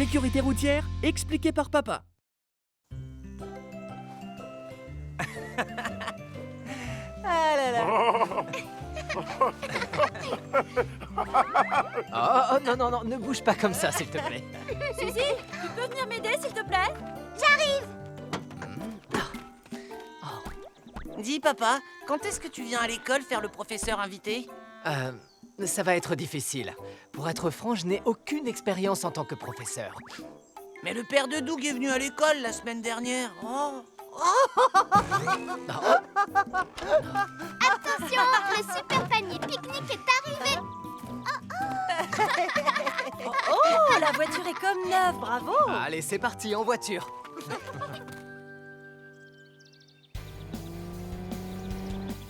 sécurité routière expliqué par papa. Ah là là. Oh, non, non, non, ne bouge pas comme ça, s'il te plaît. Suzy, tu peux venir m'aider, s'il te plaît? Dis, papa, quand est-ce que tu viens à l'école faire le professeur invité? Ça va être difficile. Pour être franc, je n'ai aucune expérience en tant que professeur. Mais le père de Doug est venu à l'école la semaine dernière. Oh. Attention, le super panier pique-nique est arrivé. Oh, la voiture est comme neuve, bravo! Allez, c'est parti, en voiture.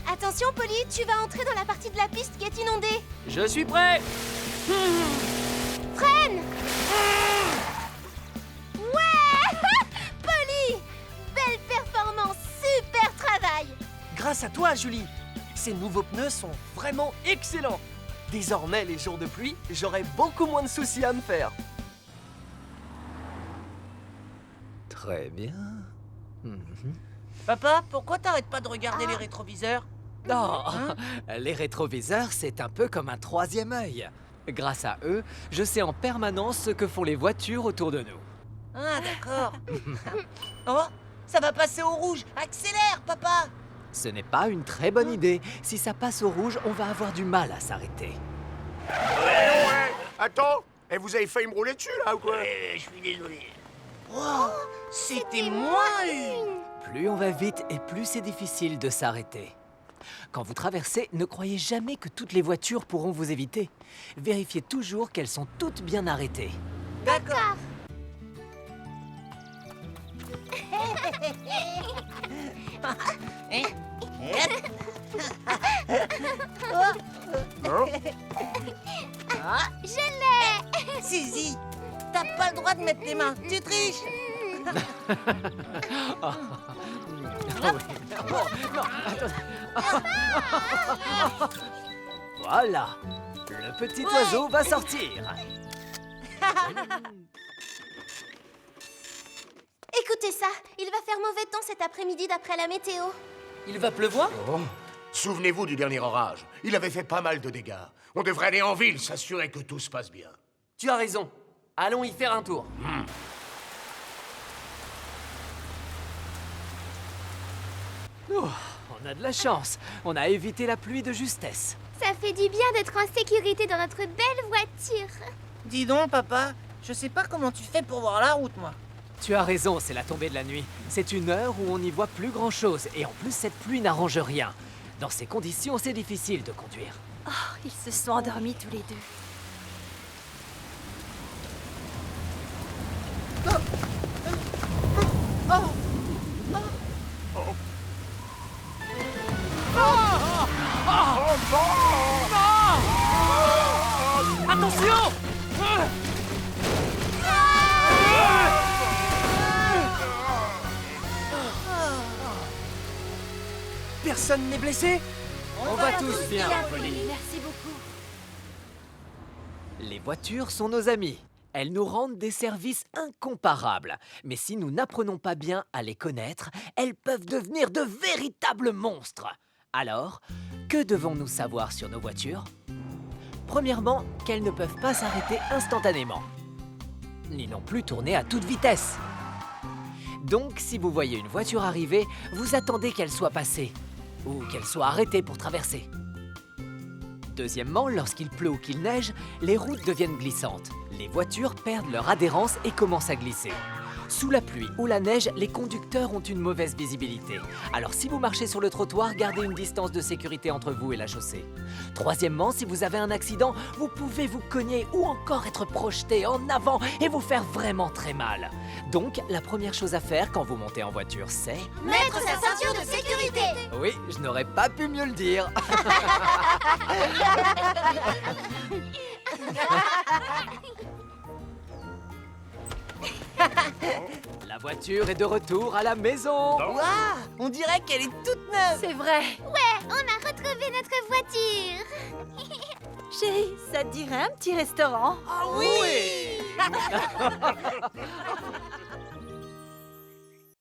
Attention, Polly, tu vas entrer dans la partie de la piste qui est inondée. Je suis prêt. Freine! Ouais! Polly! Belle performance, super travail! Grâce à toi, Julie. Ces nouveaux pneus sont vraiment excellents. Désormais, les jours de pluie, j'aurai beaucoup moins de soucis à me faire. Très bien. Papa, pourquoi t'arrêtes pas de regarder les rétroviseurs? Non, les rétroviseurs, c'est un peu comme un troisième œil. Grâce à eux, je sais en permanence ce que font les voitures autour de nous. Ah, d'accord. Oh, ça va passer au rouge. Accélère, papa! Ce n'est pas une très bonne idée. Si ça passe au rouge, on va avoir du mal à s'arrêter. Ouais. Attends, et vous avez failli me rouler dessus, là, ou quoi? Je suis désolé. Wow, c'était moins une. Plus on va vite et plus c'est difficile de s'arrêter. Quand vous traversez, ne croyez jamais que toutes les voitures pourront vous éviter. Vérifiez toujours qu'elles sont toutes bien arrêtées. D'accord. Je l'ai! Suzy, t'as pas le droit de mettre tes mains. Tu triches. Ah oui. Oh, non, attendez. Voilà. Le petit oiseau va sortir. Écoutez ça, il va faire mauvais temps cet après-midi d'après la météo. Il va pleuvoir? Oh. Souvenez-vous du dernier orage. Il avait fait pas mal de dégâts. On devrait aller en ville, s'assurer que tout se passe bien. Tu as raison. Allons y faire un tour. Oh, on a de la chance. On a évité la pluie de justesse. Ça fait du bien d'être en sécurité dans notre belle voiture. Dis donc, papa, je sais pas comment tu fais pour voir la route, moi. Tu as raison, c'est la tombée de la nuit. C'est une heure où on n'y voit plus grand-chose. Et en plus, cette pluie n'arrange rien. Dans ces conditions, c'est difficile de conduire. Oh, ils se sont endormis tous les deux. Attention! Personne n'est blessé? On va tous bien, Polly. Merci beaucoup. Les voitures sont nos amies. Elles nous rendent des services incomparables. Mais si nous n'apprenons pas bien à les connaître, elles peuvent devenir de véritables monstres. Alors, que devons-nous savoir sur nos voitures? Premièrement, qu'elles ne peuvent pas s'arrêter instantanément, ni non plus tourner à toute vitesse. Donc, si vous voyez une voiture arriver, vous attendez qu'elle soit passée, ou qu'elle soit arrêtée pour traverser. Deuxièmement, lorsqu'il pleut ou qu'il neige, les routes deviennent glissantes. Les voitures perdent leur adhérence et commencent à glisser. Sous la pluie ou la neige, les conducteurs ont une mauvaise visibilité. Alors si vous marchez sur le trottoir, gardez une distance de sécurité entre vous et la chaussée. Troisièmement, si vous avez un accident, vous pouvez vous cogner ou encore être projeté en avant et vous faire vraiment très mal. Donc, la première chose à faire quand vous montez en voiture, c'est... Mettre sa ceinture de sécurité! Oui, je n'aurais pas pu mieux le dire. La voiture est de retour à la maison. Waouh, on dirait qu'elle est toute neuve. C'est vrai. Ouais, on a retrouvé notre voiture! Chérie, ça te dirait un petit restaurant? Ah oui.